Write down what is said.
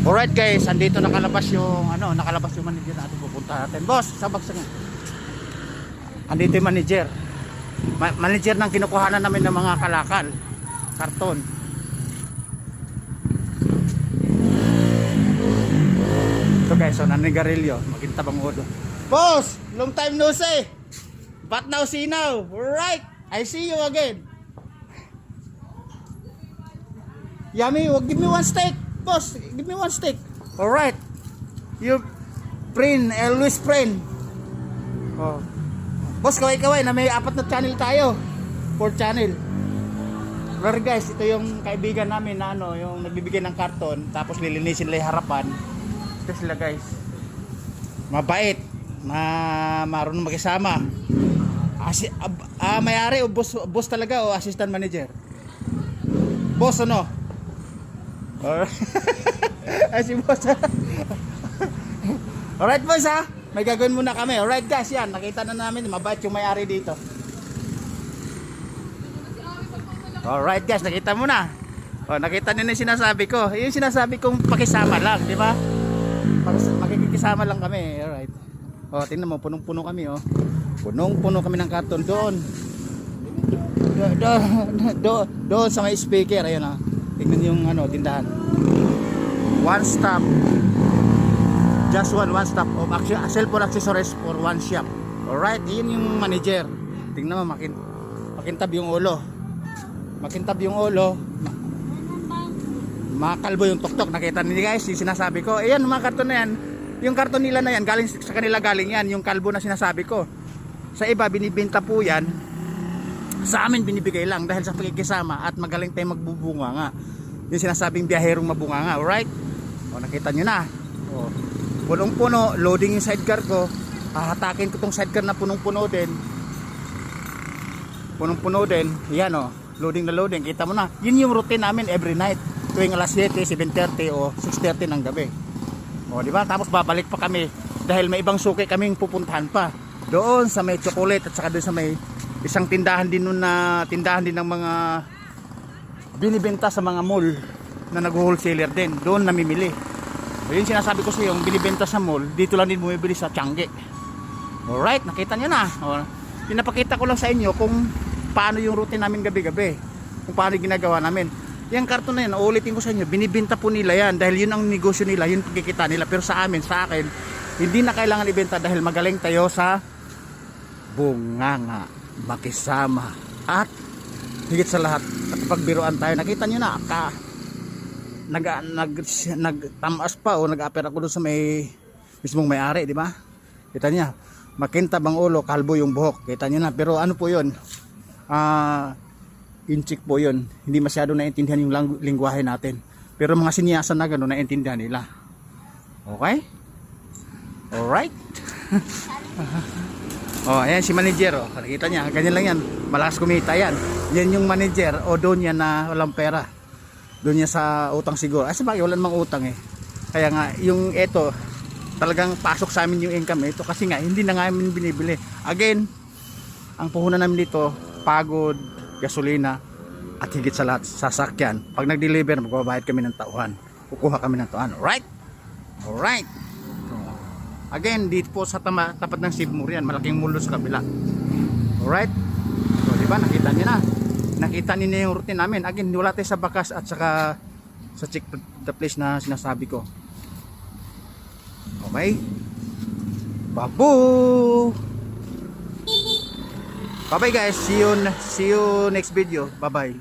Alright guys, andito nakalabas yung nakalabas yung manager na ating pupunta natin. Boss, sabag sa nga. Andito yung manager. Manager ng kinukuhanan namin ng mga kalakal, karton. So guys, so nanigarilyo, magintabang ulo. Boss, long time no see. But now see now. Alright, I see you again. Yummy, give me one steak. Boss, give me one stick. Alright. You friend, always friend. Oh. Boss, kaway-kaway na may 4 na channel tayo. 4 channel. Pero guys, ito yung kaibigan namin na yung nagbibigay ng karton, tapos lilinisin nila yung harapan. Ito sila guys. Mabait. Marunong makisama. May-ari o boss talaga o assistant manager? Boss ano? Ay si boss. Alright boss ha, may gagawin muna kami. Alright guys, yan, nakita na namin, mabait yung may-ari dito. Alright guys, nakita mo na. Nakita niyo na yung sinasabi ko. Yung sinasabi kong pakisama lang, di ba? Makikisama lang kami. Alright. Tingnan mo, punong-puno kami punong-puno kami ng karton doon. Doon sa may speaker, ayun tingnan yung tindahan. One stop. Just one stop of cellphone accessories for one shop. Alright, yun yung manager. Tingnan mo, makintab yung ulo. Makintab yung ulo. Makalbo yung tuktok. Nakita niyo guys, yung sinasabi ko. Ayan, mga karton na yan. Yung karton nila na yan, galing sa kanila galing yan. Yung kalbo na sinasabi ko. Sa iba, binibenta po yan. Sa amin binibigay lang dahil sa pagkikisama at magaling tayong magbubunga nga. Yung sinasabing biyaherong mabunga nga, alright? Nakita nyo na. Punong-puno, loading yung sidecar ko. Hahatakin ko tong sidecar na punong-puno din. Punong-puno din. Yan loading na loading. Kita mo na. Yun yung routine namin every night. Tuwing alas 7, 7:30 o 6:30 ng gabi. Diba? Tapos babalik pa kami dahil may ibang suki kaming pupuntahan pa. Doon sa may chocolate at saka doon sa may isang tindahan din ng mga binibenta sa mga mall na nag-wholesaler din. Doon namimili. Yun sinasabi ko sa iyo, yung binibenta sa mall, dito lang din bumibili sa Tiangge. Alright, nakita nyo na. Pinapakita ko lang sa inyo kung paano yung routine namin gabi-gabi. Kung paano ginagawa namin. Yung karton na yan, uulitin ko sa inyo, binibenta po nila yan dahil yun ang negosyo nila, yun pagkikita nila. Pero sa akin, hindi na kailangan ibenta dahil magaling tayo sa bunganga, makisama at higit sa lahat at pagbiruan tayo. Nakita nyo na nagtamas pa nag-apera ko doon sa may mismong may-ari, di ba? Kita niya, makintab ang ulo, kalbo yung buhok. Kita nyo na, pero ano po yun? Inchik po yun. Hindi masyado naintindihan yung lingwahe natin. Pero mga sinyasan na gano'n, naintindihan nila. Okay? Alright? Ayan si manager. Nakita niya, ganyan lang yan. Malakas kumita yan. Yan yung manager o doon yan na walang pera. Doon yan sa utang siguro. Sabagay, wala namang utang Kaya nga, yung ito, talagang pasok sa amin yung income ito. Kasi nga, hindi na nga namin binibili. Again, ang puhunan namin dito, pagod, gasolina, at higit sa lahat, sasakyan. Pag nag-deliver, magbabayad kami ng tauhan. Kukuha kami ng tauhan. Alright? Alright. Again, dito po sa tapat ng Sibmur yan, malaking mulo sa kabila. Alright? Diba, nakita niyo na. Nakita niyo na yung routine namin. Again, wala tayo sa bakas at saka sa check the place na sinasabi ko. Okay? Babu! Bye bye guys. See you next video. Bye bye.